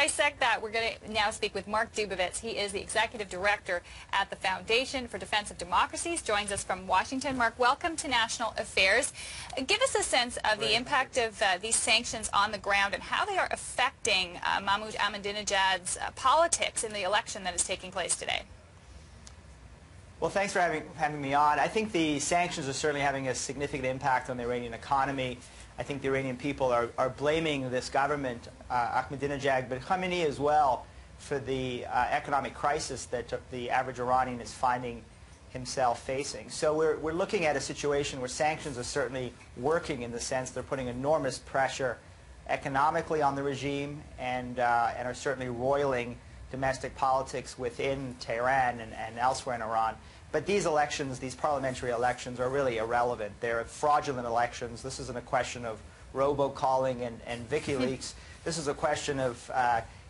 dissect that, we're going to now speak with Mark Dubowitz. He is the Executive Director at the Foundation for Defense of Democracies. Joins us from Washington. Mark, welcome to National Affairs. Give us a sense of the impact of these sanctions on the ground and how they are affecting Mahmoud Ahmadinejad's politics in the election that is taking place today. Well, thanks for having me on. I think the sanctions are certainly having a significant impact on the Iranian economy. I think the Iranian people are blaming this government, Ahmadinejad, but Khamenei as well, for the economic crisis that the average Iranian is finding himself facing. So we're looking at a situation where sanctions are certainly working in the sense they're putting enormous pressure economically on the regime and are certainly roiling domestic politics within Tehran and elsewhere in Iran. But these elections, these parliamentary elections, are really irrelevant. They're fraudulent elections. This isn't a question of robocalling and WikiLeaks. This is a question of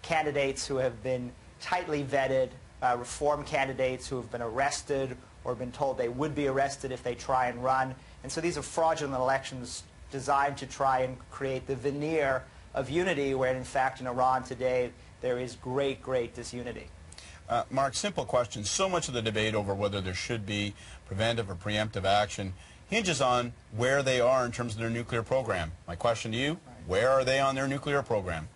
candidates who have been tightly vetted, reform candidates who have been arrested or been told they would be arrested if they try and run. And so these are fraudulent elections designed to try and create the veneer of unity, where in fact in Iran today there is great, great disunity. Mark, simple question. So much of the debate over whether there should be preventive or preemptive action hinges on where they are in terms of their nuclear program. My question to you, where are they on their nuclear program?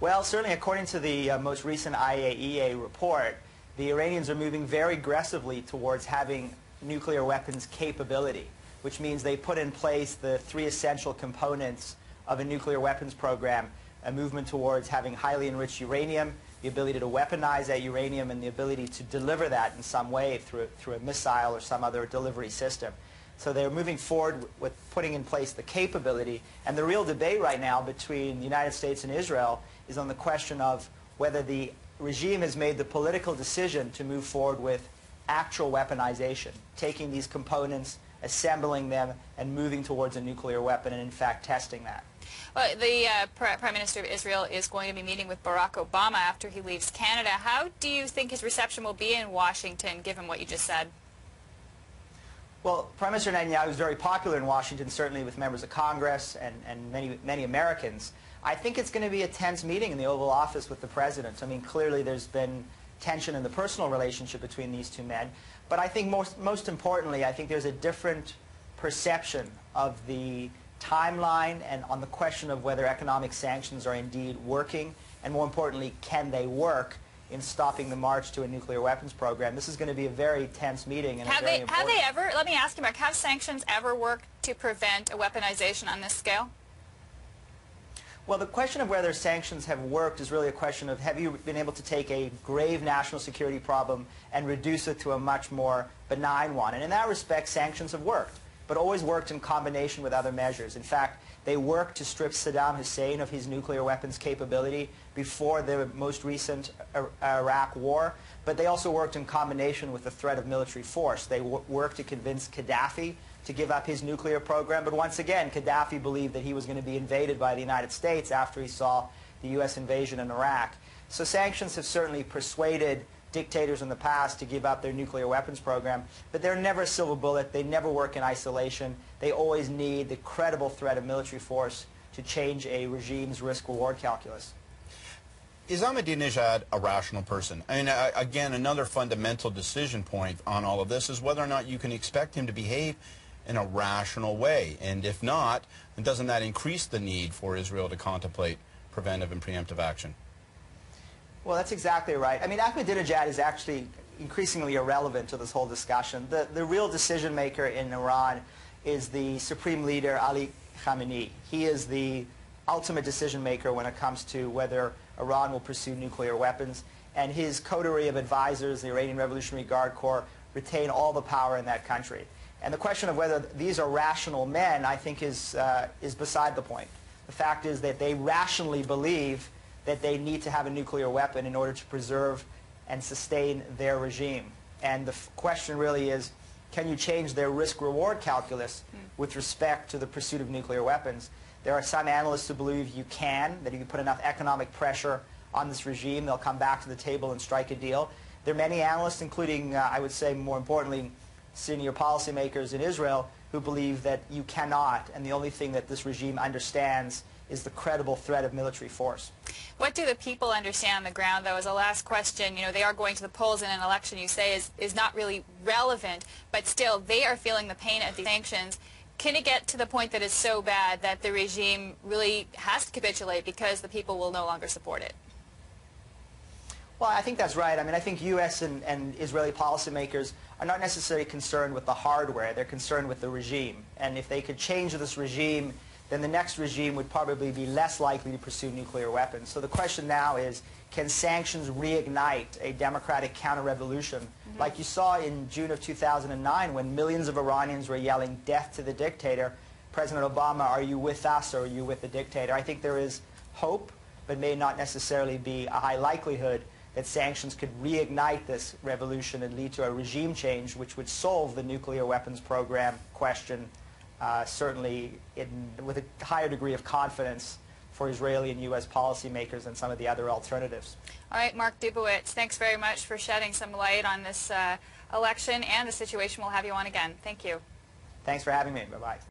Well, certainly according to the most recent IAEA report, the Iranians are moving very aggressively towards having nuclear weapons capability, which means they put in place the three essential components of a nuclear weapons program: a movement towards having highly enriched uranium, the ability to weaponize that uranium, and the ability to deliver that in some way through a missile or some other delivery system. So they're moving forward with putting in place the capability. And the real debate right now between the United States and Israel is on the question of whether the regime has made the political decision to move forward with actual weaponization, taking these components, assembling them, and moving towards a nuclear weapon, and in fact testing that. Well, the Prime Minister of Israel is going to be meeting with Barack Obama after he leaves Canada. How do you think his reception will be in Washington, given what you just said? Well, Prime Minister Netanyahu is very popular in Washington, certainly with members of Congress and many Americans. I think it's going to be a tense meeting in the Oval Office with the President. I mean, clearly there's been tension in the personal relationship between these two men. But I think most importantly, I think there's a different perception of the timeline and on the question of whether economic sanctions are indeed working, and more importantly, can they work in stopping the march to a nuclear weapons program. This is going to be a very tense meeting. And have they ever, let me ask you, Mark, have sanctions ever worked to prevent a weaponization on this scale? Well, the question of whether sanctions have worked is really a question of, have you been able to take a grave national security problem and reduce it to a much more benign one? And in that respect, sanctions have worked, but always worked in combination with other measures. In fact, they worked to strip Saddam Hussein of his nuclear weapons capability before the most recent Iraq war, but they also worked in combination with the threat of military force. They worked to convince Gaddafi to give up his nuclear program, but once again, Gaddafi believed that he was going to be invaded by the United States after he saw the U.S. invasion in Iraq. So sanctions have certainly persuaded dictators in the past to give up their nuclear weapons program, but they're never a silver bullet. They never work in isolation. They always need the credible threat of military force to change a regime's risk-reward calculus. Is Ahmadinejad a rational person? I mean, again, another fundamental decision point on all of this is whether or not you can expect him to behave in a rational way. And if not, then doesn't that increase the need for Israel to contemplate preventive and preemptive action? Well, that's exactly right. I mean, Ahmadinejad is actually increasingly irrelevant to this whole discussion. The real decision maker in Iran is the supreme leader, Ali Khamenei. He is the ultimate decision maker when it comes to whether Iran will pursue nuclear weapons. And his coterie of advisors, the Iranian Revolutionary Guard Corps, retain all the power in that country. And the question of whether these are rational men, I think, is beside the point. The fact is that they rationally believe that they need to have a nuclear weapon in order to preserve and sustain their regime. And the question really is, can you change their risk-reward calculus with respect to the pursuit of nuclear weapons? There are some analysts who believe you can, that if you put enough economic pressure on this regime, they'll come back to the table and strike a deal. There are many analysts, including, I would say, more importantly, senior policymakers in Israel, who believe that you cannot, and the only thing that this regime understands is the credible threat of military force. What do the people understand on the ground, though, as a last question? You know, they are going to the polls in an election you say is not really relevant, but still they are feeling the pain of the sanctions. Can it get to the point that it's so bad that the regime really has to capitulate because the people will no longer support it? Well, I think that's right. I mean, I think U.S. and Israeli policymakers are not necessarily concerned with the hardware. They're concerned with the regime. And if they could change this regime, then the next regime would probably be less likely to pursue nuclear weapons. So the question now is, can sanctions reignite a democratic counter-revolution like you saw in June of 2009 when millions of Iranians were yelling death to the dictator? President Obama, are you with us or are you with the dictator? I think there is hope, but may not necessarily be a high likelihood that sanctions could reignite this revolution and lead to a regime change which would solve the nuclear weapons program question, certainly with a higher degree of confidence for Israeli and U.S. policymakers than some of the other alternatives. All right, Mark Dubowitz, thanks very much for shedding some light on this election and the situation. We'll have you on again. Thank you. Thanks for having me. Bye-bye.